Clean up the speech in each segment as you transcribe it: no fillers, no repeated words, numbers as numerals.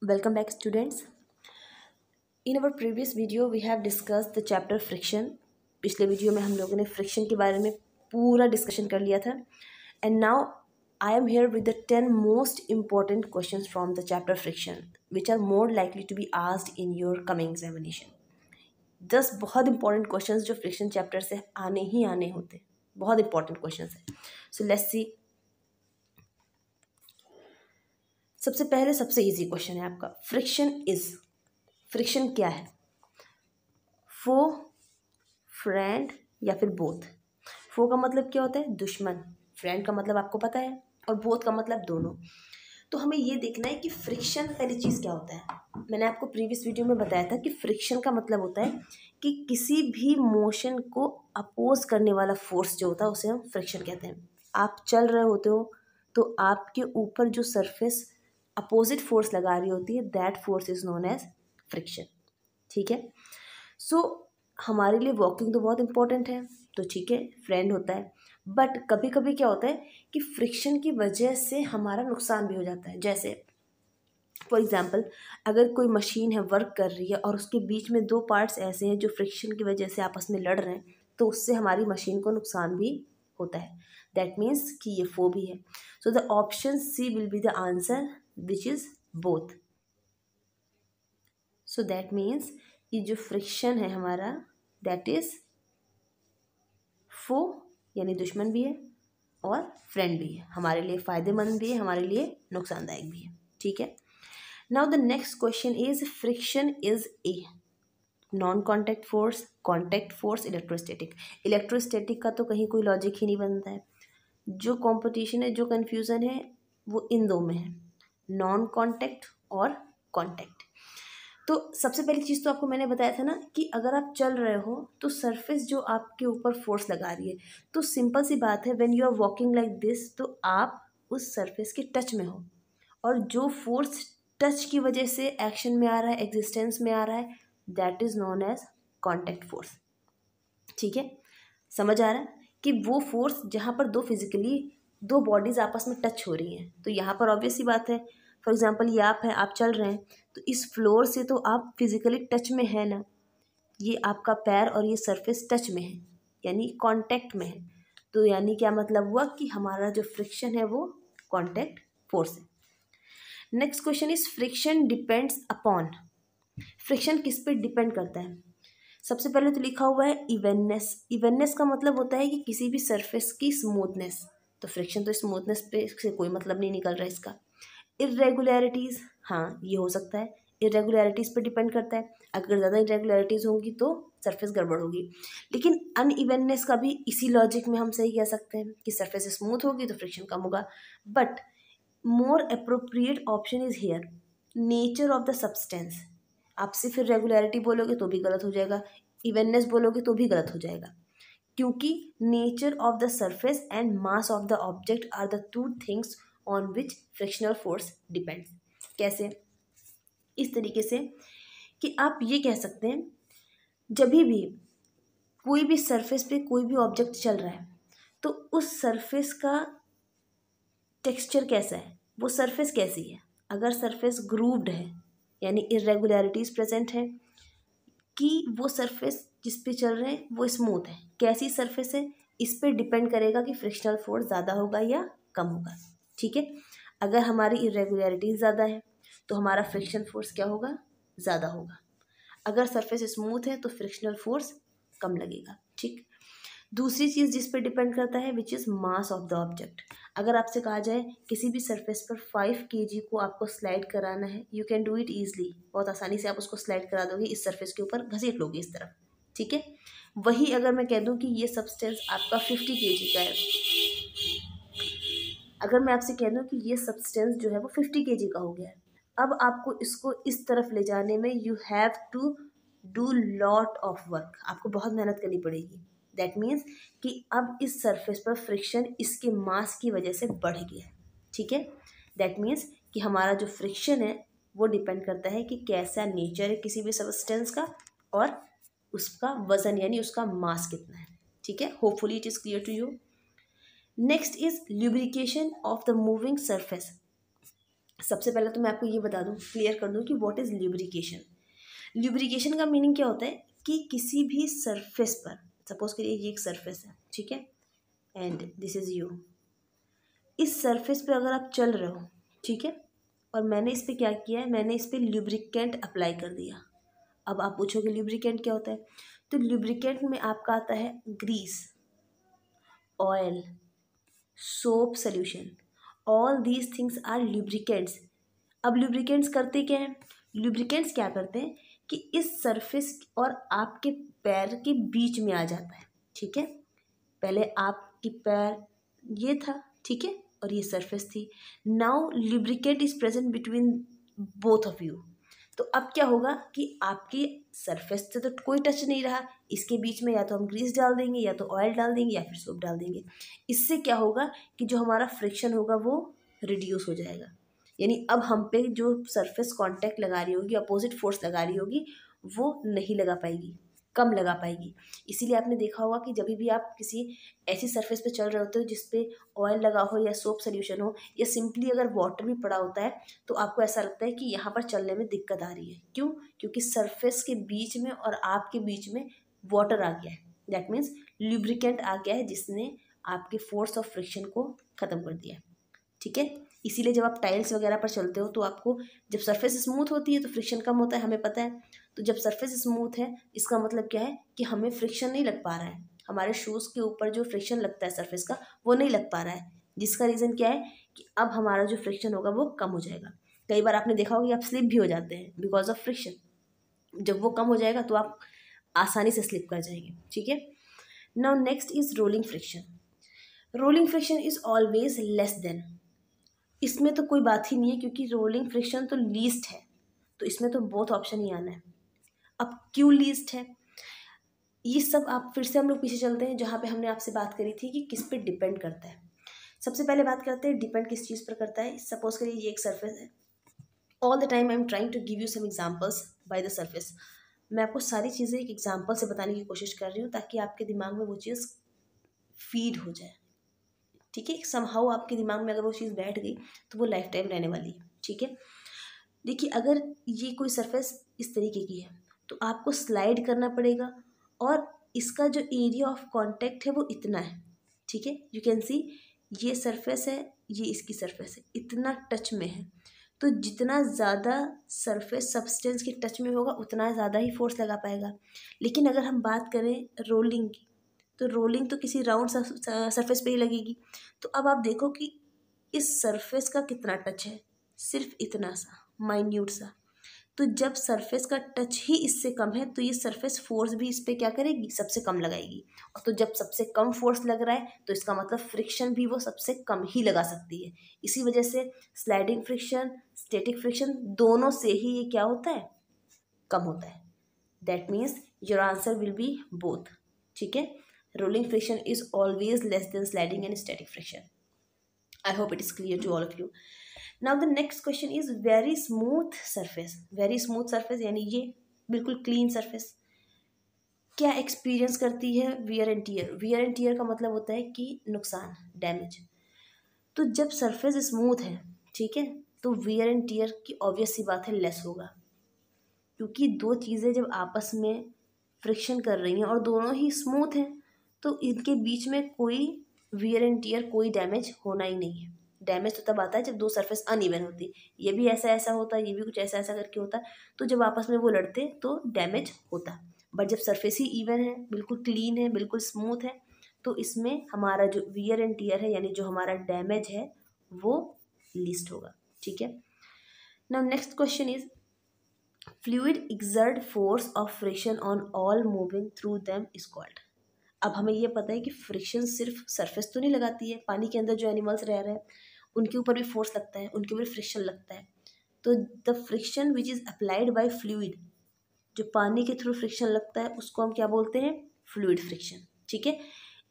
Welcome back, students. In our previous video we have discussed the chapter friction. पिछले video में हम लोगों ने फ्रिक्शन के बारे में पूरा डिस्कशन कर लिया था. And now I am here with the 10 most important questions from the chapter friction which are more likely to be asked in your coming examination. 10 बहुत इंपॉर्टेंट क्वेश्चंस जो फ्रिक्शन चैप्टर से आने ही आने होते, बहुत इंपॉर्टेंट क्वेश्चंस है. सो let's सी. सबसे पहले सबसे इजी क्वेश्चन है आपका. फ्रिक्शन क्या है? फो, फ्रेंड या फिर बोथ. फो का मतलब क्या होता है? दुश्मन. फ्रेंड का मतलब आपको पता है, और बोथ का मतलब दोनों. तो हमें ये देखना है कि फ्रिक्शन पहली चीज़ क्या होता है. मैंने आपको प्रीवियस वीडियो में बताया था कि फ्रिक्शन का मतलब होता है कि किसी भी मोशन को अपोज करने वाला फोर्स जो होता है उसे हम फ्रिक्शन कहते हैं. आप चल रहे होते हो तो आपके ऊपर जो सरफेस अपोजिट फोर्स लगा रही होती है, that force is known as friction. ठीक है. सो हमारे लिए वॉकिंग तो बहुत इंपॉर्टेंट है, तो ठीक है, फ्रेंड होता है. बट कभी कभी क्या होता है कि फ्रिक्शन की वजह से हमारा नुकसान भी हो जाता है. जैसे फॉर एग्जाम्पल, अगर कोई मशीन है, वर्क कर रही है, और उसके बीच में दो पार्ट्स ऐसे हैं जो फ्रिक्शन की वजह से आपस में लड़ रहे हैं, तो उससे हमारी मशीन को नुकसान भी होता है. दैट मीन्स कि ये फो भी है. So the option C will be the answer which is both. So that means ये जो फ्रिक्शन है हमारा, दैट इज फो यानी दुश्मन भी है और फ्रेंड भी है. हमारे लिए फ़ायदेमंद भी है, हमारे लिए नुकसानदायक भी है. ठीक है. Now the next question is friction is a non contact force, contact force, electrostatic. Electrostatic का तो कहीं कोई लॉजिक ही नहीं बनता है. जो कॉम्पिटिशन है, जो कन्फ्यूज़न है, वो इन दो में है, नॉन कॉन्टैक्ट और कॉन्टैक्ट. तो सबसे पहली चीज़ तो आपको मैंने बताया था ना कि अगर आप चल रहे हो तो सरफेस जो आपके ऊपर फोर्स लगा रही है, तो सिंपल सी बात है, when you are walking like this, तो आप उस सरफेस के टच में हो, और जो फोर्स टच की वजह से एक्शन में आ रहा है, एग्जिस्टेंस में आ रहा है, that is known as contact force. ठीक है. समझ आ रहा है कि वो फोर्स जहाँ पर फिजिकली दो बॉडीज़ आपस में टच हो रही हैं. तो यहाँ पर ऑब्वियस सी बात है, फॉर एग्जांपल ये आप हैं, आप चल रहे हैं, तो इस फ्लोर से तो आप फिजिकली टच में है ना. ये आपका पैर और ये सरफेस टच में है, यानी कांटेक्ट में है. तो यानी क्या मतलब हुआ कि हमारा जो फ्रिक्शन है वो कांटेक्ट फोर्स है. Next question is friction depends upon. Friction किस पे डिपेंड करता है? सबसे पहले तो लिखा हुआ है इवेननेस. इवेननेस का मतलब होता है कि किसी भी सरफेस की स्मूथनेस. तो फ्रिक्शन तो स्मूथनेस पे से कोई मतलब नहीं निकल रहा है इसका. इरेगुलरिटीज़, हाँ ये हो सकता है, इरेगुलरिटीज़ पे डिपेंड करता है. अगर ज़्यादा इरेगुलरिटीज़ होंगी तो सरफेस गड़बड़ होगी. लेकिन अनइवननेस का भी इसी लॉजिक में हम सही कह सकते हैं कि सरफेस स्मूथ होगी तो फ्रिक्शन कम होगा. But more appropriate option is here nature of the substance. आप सिर्फ इरेगुलरिटी बोलोगे तो भी गलत हो जाएगा, इवननेस बोलोगे तो भी गलत हो जाएगा, क्योंकि nature of the surface and mass of the object are the two things on which frictional force depends. कैसे? इस तरीके से कि आप ये कह सकते हैं, जब भी कोई भी सरफेस पे कोई भी ऑब्जेक्ट चल रहा है, तो उस सरफेस का टेक्सचर कैसा है, वो सरफेस कैसी है. अगर सरफेस ग्रूव्ड है, यानी इरेगुलरिटीज़ प्रेजेंट है, कि वो सरफेस जिस पे चल रहे हैं वो स्मूथ है, कैसी सरफेस है, इस पे डिपेंड करेगा कि फ्रिक्शनल फोर्स ज़्यादा होगा या कम होगा. ठीक है. अगर हमारी इरेगुलरिटीज ज़्यादा है तो हमारा फ्रिक्शन फोर्स क्या होगा? ज़्यादा होगा. अगर सरफेस स्मूथ है तो फ्रिक्शनल फोर्स कम लगेगा. ठीक. दूसरी चीज़ जिस पे डिपेंड करता है which is mass of the object. अगर आपसे कहा जाए किसी भी सरफेस पर 5 kg को आपको स्लाइड कराना है, you can do it easily. बहुत आसानी से आप उसको स्लाइड करा दोगे, इस सरफेस के ऊपर घसीट लोगे इस तरफ. ठीक है. वही अगर मैं कह दूं कि ये सब्सटेंस आपका 50 kg का है, अगर मैं आपसे कह दूं कि ये सब्सटेंस जो है वो 50 kg का हो गया है, अब आपको इसको इस तरफ ले जाने में you have to do lot of work. आपको बहुत मेहनत करनी पड़ेगी. दैट मीन्स कि अब इस सरफेस पर फ्रिक्शन इसके मास की वजह से बढ़ गया है. ठीक है. दैट मीन्स कि हमारा जो फ्रिक्शन है वो डिपेंड करता है कि कैसा नेचर है किसी भी सब्सटेंस का, और उसका वजन यानी उसका मास कितना है. ठीक है. Hopefully it is clear to you. Next is lubrication of the moving surface. सबसे पहले तो मैं आपको ये बता दूं, क्लियर कर दूं कि व्हाट इज़ ल्यूब्रिकेशन। ल्यूब्रिकेशन का मीनिंग क्या होता है कि किसी भी सरफेस पर, सपोज करिए ये एक सरफेस है, ठीक है, एंड दिस इज़ यू। इस सरफेस पे अगर आप चल रहे हो, ठीक है, और मैंने इस पर क्या किया है, मैंने इस पर ल्यूब्रिकेंट अप्लाई कर दिया। अब आप पूछोगे ल्यूब्रिकेंट क्या होता है, तो ल्यूब्रिकेंट में आपका आता है grease, oil, soap solution, all these things are lubricants. अब ल्यूब्रिकेंट्स करते क्या हैं, ल्यूब्रिकेंट्स क्या करते हैं कि इस सरफेस और आपके पैर के बीच में आ जाता है, ठीक है। पहले आपकी पैर ये था, ठीक है, और ये सरफेस थी। Now lubricant is present between both of you. तो अब क्या होगा कि आपकी सरफेस से तो कोई टच नहीं रहा, इसके बीच में या तो हम ग्रीस डाल देंगे, या तो ऑयल डाल देंगे, या फिर सोप डाल देंगे। इससे क्या होगा कि जो हमारा फ्रिक्शन होगा वो रिड्यूस हो जाएगा। यानी अब हम पे जो सरफेस कांटेक्ट लगा रही होगी, अपोजिट फोर्स लगा रही होगी, वो नहीं लगा पाएगी, कम लगा पाएगी। इसीलिए आपने देखा होगा कि जब भी आप किसी ऐसी सरफेस पे चल रहे होते हो जिस पे ऑयल लगा हो या सोप सोल्यूशन हो, या सिंपली अगर वाटर भी पड़ा होता है, तो आपको ऐसा लगता है कि यहाँ पर चलने में दिक्कत आ रही है। क्यों? क्योंकि सरफेस के बीच में और आपके बीच में वाटर आ गया है। दैट मीन्स ल्यूब्रिकेंट आ गया है, जिसने आपके फोर्स ऑफ फ्रिक्शन को ख़त्म कर दिया है, ठीक है। इसीलिए जब आप टाइल्स वगैरह पर चलते हो तो आपको जब सरफेस स्मूथ होती है तो फ्रिक्शन कम होता है, हमें पता है। तो जब सरफेस स्मूथ है, इसका मतलब क्या है कि हमें फ्रिक्शन नहीं लग पा रहा है, हमारे शूज़ के ऊपर जो फ्रिक्शन लगता है सरफेस का, वो नहीं लग पा रहा है। जिसका रीज़न क्या है कि अब हमारा जो फ्रिक्शन होगा वो कम हो जाएगा। कई बार आपने देखा होगा कि आप स्लिप भी हो जाते हैं बिकॉज ऑफ फ्रिक्शन। जब वो कम हो जाएगा तो आप आसानी से स्लिप कर जाएंगे, ठीक है। Now next is rolling friction. Rolling friction is always less than, इसमें तो कोई बात ही नहीं है क्योंकि रोलिंग फ्रिक्शन तो लीस्ट है, तो इसमें तो बोथ ऑप्शन ही आना है। अब क्यों लीस्ट है, ये सब आप फिर से हम लोग पीछे चलते हैं जहाँ पे हमने आपसे बात करी थी कि किस पे डिपेंड करता है। सबसे पहले बात करते हैं डिपेंड किस चीज़ पर करता है। सपोज करिए ये एक सरफेस है, all the time I am trying to give you some examples by the surface. मैं आपको सारी चीज़ें एक एग्जाम्पल से बताने की कोशिश कर रही हूँ ताकि आपके दिमाग में वो चीज़ फीड हो जाए, ठीक है। समहाउ आपके दिमाग में अगर वो चीज़ बैठ गई तो वो लाइफ टाइम रहने वाली है, ठीक है। देखिए अगर ये कोई सरफेस इस तरीके की है तो आपको स्लाइड करना पड़ेगा, और इसका जो एरिया ऑफ कांटेक्ट है वो इतना है, ठीक है। यू कैन सी ये सरफेस है, ये इसकी सरफेस है, इतना टच में है। तो जितना ज़्यादा सरफेस सब्सटेंस के टच में होगा उतना ज़्यादा ही फोर्स लगा पाएगा। लेकिन अगर हम बात करें रोलिंग की, तो रोलिंग तो किसी राउंड सरफेस पे ही लगेगी। तो अब आप देखो कि इस सरफेस का कितना टच है, सिर्फ इतना सा माइन्यूट सा। तो जब सरफेस का टच ही इससे कम है तो ये सरफेस फोर्स भी इस पर क्या करेगी, सबसे कम लगाएगी। और तो जब सबसे कम फोर्स लग रहा है तो इसका मतलब फ्रिक्शन भी वो सबसे कम ही लगा सकती है। इसी वजह से स्लाइडिंग फ्रिक्शन, स्टैटिक फ्रिक्शन, दोनों से ही ये क्या होता है, कम होता है। That means your answer will be both, ठीक है। Rolling friction is always less than sliding and static friction. I hope it is clear to all of you. Now the next question is very smooth surface. Very smooth surface यानी ये बिल्कुल clean surface क्या experience करती है, wear and tear. Wear and tear का मतलब होता है कि नुकसान, डैमेज। तो जब सरफेस स्मूथ है, ठीक है, तो वियर एंड टीयर की ऑब्वियस सी बात है लेस होगा, क्योंकि दो चीज़ें जब आपस में फ्रिक्शन कर रही हैं और दोनों ही स्मूथ हैं तो इनके बीच में कोई वियर एंड टीयर, कोई डैमेज होना ही नहीं है। डैमेज तो तब आता है जब दो सरफेस अनइवन होती है, ये भी ऐसा ऐसा होता है, ये भी कुछ ऐसा ऐसा करके होता है, तो जब आपस में वो लड़ते तो डैमेज होता। बट जब सरफेस ही इवन है, बिल्कुल क्लीन है, बिल्कुल स्मूथ है, तो इसमें हमारा जो वियर एंड टीयर है यानी जो हमारा डैमेज है वो लीस्ट होगा, ठीक है। Now next question is fluid exert force of friction on all moving through them is called. अब हमें ये पता है कि फ्रिक्शन सिर्फ सरफेस तो नहीं लगाती है, पानी के अंदर जो एनिमल्स रह रहे हैं उनके ऊपर भी फोर्स लगता है, उनके ऊपर फ्रिक्शन लगता है। तो the friction which is applied by fluid, जो पानी के थ्रू फ्रिक्शन लगता है उसको हम क्या बोलते हैं, फ्लूइड फ्रिक्शन, ठीक है।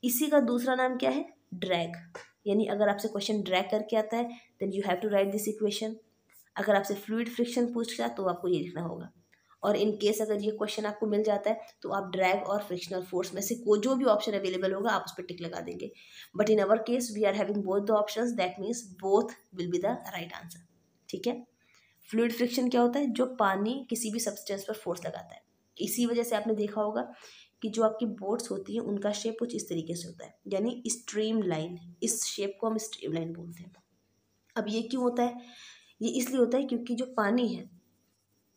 इसी का दूसरा नाम क्या है, ड्रैग। यानी अगर आपसे क्वेश्चन ड्रैग करके आता है then you have to write this equation. अगर आपसे फ्लूइड फ्रिक्शन पूछ रहा है तो आपको ये लिखना होगा। और इन केस अगर ये क्वेश्चन आपको मिल जाता है तो आप ड्रैग और फ्रिक्शनल फोर्स में से कोई जो भी ऑप्शन अवेलेबल होगा आप उस पर टिक लगा देंगे। But in our case we are having both the options, that means both will be the right answer, ठीक है। फ्लूइड फ्रिक्शन क्या होता है, जो पानी किसी भी सब्सटेंस पर फोर्स लगाता है। इसी वजह से आपने देखा होगा कि जो आपकी बोट्स होती हैं उनका शेप कुछ इस तरीके से होता है, यानी स्ट्रीम लाइन। इस शेप को हम स्ट्रीम लाइन बोलते हैं। अब ये क्यों होता है, ये इसलिए होता है क्योंकि जो पानी है,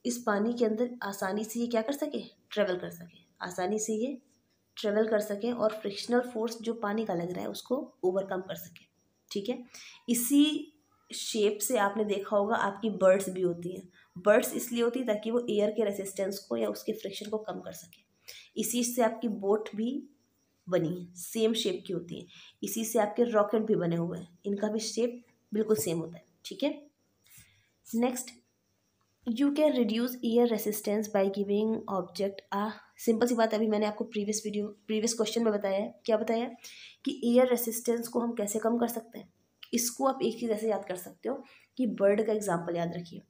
इस पानी के अंदर आसानी से ये क्या कर सके, ट्रेवल कर सके, आसानी से ये ट्रेवल कर सके और फ्रिक्शनल फोर्स जो पानी का लग रहा है उसको ओवरकम कर सके, ठीक है। इसी शेप से आपने देखा होगा आपकी बर्ड्स भी होती हैं। बर्ड्स इसलिए होती है ताकि वो एयर के रेसिस्टेंस को या उसके फ्रिक्शन को कम कर सके। इसी से आपकी बोट भी बनी है, सेम शेप की होती है। इसी से आपके रॉकेट भी बने हुए हैं, इनका भी शेप बिल्कुल सेम होता है, ठीक है। Next, you can reduce air resistance by giving object आ, सिंपल सी बात, अभी मैंने आपको प्रीवियस क्वेश्चन में बताया है, क्या बताया है कि एयर रेसिस्टेंस को हम कैसे कम कर सकते हैं। इसको आप एक चीज़ ऐसे याद कर सकते हो कि बर्ड का एग्जांपल याद रखिए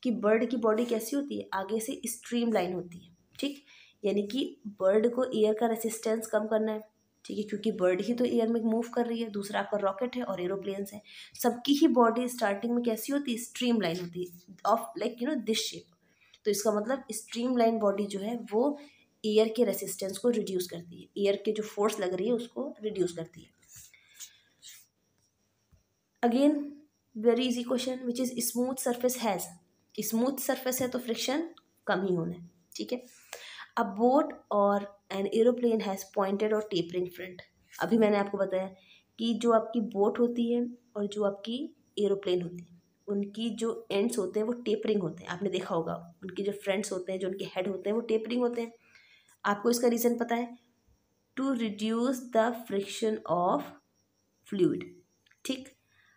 कि बर्ड की बॉडी कैसी होती है, आगे से स्ट्रीम लाइन होती है, ठीक। यानी कि बर्ड को एयर का रेसिस्टेंस कम करना है, ठीक है, क्योंकि बर्ड ही तो एयर में मूव कर रही है। दूसरा आपका रॉकेट है और एरोप्लेन्स है। सबकी ही बॉडी स्टार्टिंग में कैसी होती है, स्ट्रीम लाइन होती है, ऑफ लाइक दिस शेप। तो इसका मतलब स्ट्रीम लाइन बॉडी जो है वो एयर के रेसिस्टेंस को रिड्यूस करती है, एयर के जो फोर्स लग रही है उसको रिड्यूस करती है। Again very easy question, which is smooth surface has, smooth surface है तो फ्रिक्शन कम ही होना है, ठीक है। अ बोट और एन एरोप्लेन हैज़ पॉइंटेड और टेपरिंग फ्रंट। अभी मैंने आपको बताया कि जो आपकी बोट होती है और जो आपकी एरोप्लेन होती है उनकी जो एंड्स होते हैं वो टेपरिंग होते हैं। आपने देखा होगा उनके जो फ्रंट्स होते हैं, जो उनके हेड होते हैं वो टेपरिंग होते हैं। आपको इसका रीज़न पता है, to reduce the friction of fluid, ठीक।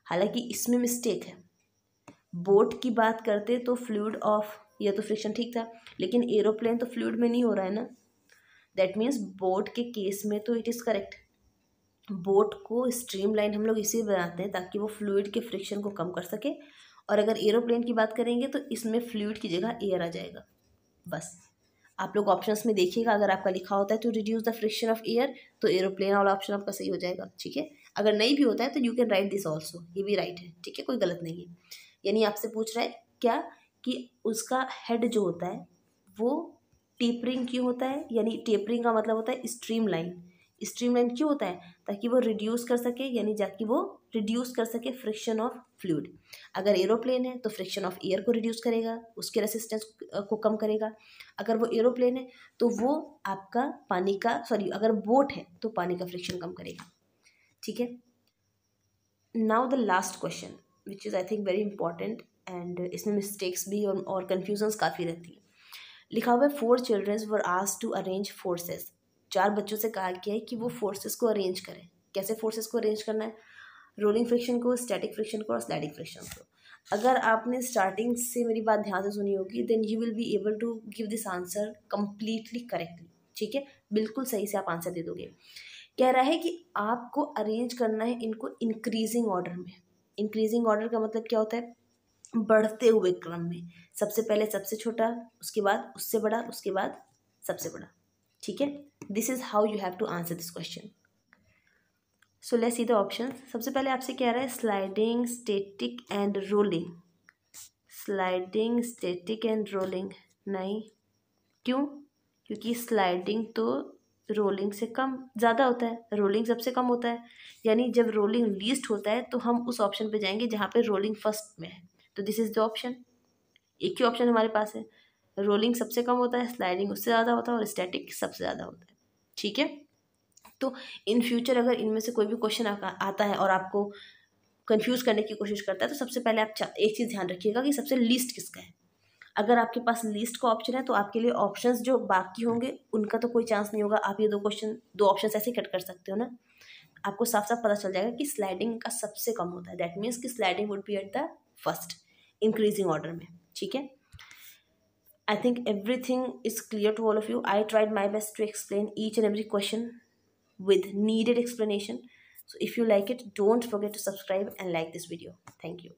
हालांकि इसमें मिस्टेक है, बोट की बात करते तो फ्लूइड ऑफ, यह तो फ्रिक्शन ठीक था, लेकिन एरोप्लेन तो फ्लूइड में नहीं हो रहा है ना। दैट मीन्स बोट के केस में तो इट इज़ करेक्ट। बोट को स्ट्रीम लाइन हम लोग इसीलिए बनाते हैं ताकि वो फ्लूइड के फ्रिक्शन को कम कर सके। और अगर एरोप्लेन की बात करेंगे तो इसमें फ्लूइड की जगह एयर आ जाएगा। बस आप लोग ऑप्शंस में देखिएगा, अगर आपका लिखा होता है to reduce the friction of air तो एरोप्लेन वाला ऑप्शन आपका सही हो जाएगा, ठीक है। अगर नहीं भी होता है तो you can write this also, ये भी राइट है, ठीक है, कोई गलत नहीं है। यानी आपसे पूछ रहा है क्या कि उसका हेड जो होता है वो टेपरिंग क्यों होता है, यानी टेपरिंग का मतलब होता है स्ट्रीम लाइन। स्ट्रीम लाइन क्यों होता है, ताकि वो रिड्यूस कर सके, यानी जाकि वो रिड्यूस कर सके फ्रिक्शन ऑफ फ्लूइड। अगर एरोप्लेन है तो फ्रिक्शन ऑफ एयर को रिड्यूस करेगा, उसके रेसिस्टेंस को कम करेगा। अगर वो एरोप्लेन है तो वो आपका पानी का, सॉरी अगर बोट है तो पानी का फ्रिक्शन कम करेगा, ठीक है। Now the last question which is I think very important and इसमें मिस्टेक्स भी और कन्फ्यूजन्स काफ़ी रहती है। लिखा हुआ है 4 childrens were asked to arrange forces. 4 बच्चों से कहा गया है कि वो फोर्सेस को अरेंज करें। कैसे फोर्सेस को अरेंज करना है, रोलिंग फ्रिक्शन को, स्टैटिक फ्रिक्शन को और स्लाइडिंग फ्रिक्शन को। अगर आपने स्टार्टिंग से मेरी बात ध्यान से सुनी होगी then you will be able to give this answer completely correctly, ठीक है, बिल्कुल सही से आप आंसर दे दोगे। कह रहा है कि आपको अरेंज करना है इनको इंक्रीजिंग ऑर्डर में। इंक्रीजिंग ऑर्डर का मतलब क्या होता है, बढ़ते हुए क्रम में, सबसे पहले सबसे छोटा, उसके बाद उससे बड़ा, उसके बाद सबसे बड़ा, ठीक है। This is how you have to answer this question. So let's see the option. सबसे पहले आपसे कह रहा है sliding, static and rolling. Sliding, static and rolling नहीं, क्यों, क्योंकि स्लाइडिंग तो रोलिंग से कम ज़्यादा होता है, रोलिंग सबसे कम होता है। यानी जब रोलिंग लीस्ट होता है तो हम उस ऑप्शन पे जाएंगे जहाँ पे रोलिंग फर्स्ट में है। तो दिस इज़ द ऑप्शन, एक ही ऑप्शन हमारे पास है। रोलिंग सबसे कम होता है, स्लाइडिंग उससे ज़्यादा होता है और स्टैटिक सबसे ज़्यादा होता है, ठीक है। तो इन फ्यूचर अगर इनमें से कोई भी क्वेश्चन आता है और आपको कंफ्यूज करने की कोशिश करता है तो सबसे पहले आप एक चीज़ ध्यान रखिएगा कि सबसे लीस्ट किसका है। अगर आपके पास लीस्ट का ऑप्शन है तो आपके लिए ऑप्शंस जो बाकी होंगे उनका तो कोई चांस नहीं होगा। आप ये दो ऑप्शन ऐसे कट कर सकते हो ना। आपको साफ साफ पता चल जाएगा कि स्लाइडिंग का सबसे कम होता है। दैट मीन्स कि sliding would be at the first increasing order में, ठीक है। I think everything is clear to all of you. I tried my best to explain each and every question with needed explanation. So if you like it, don't forget to subscribe and like this video. Thank you.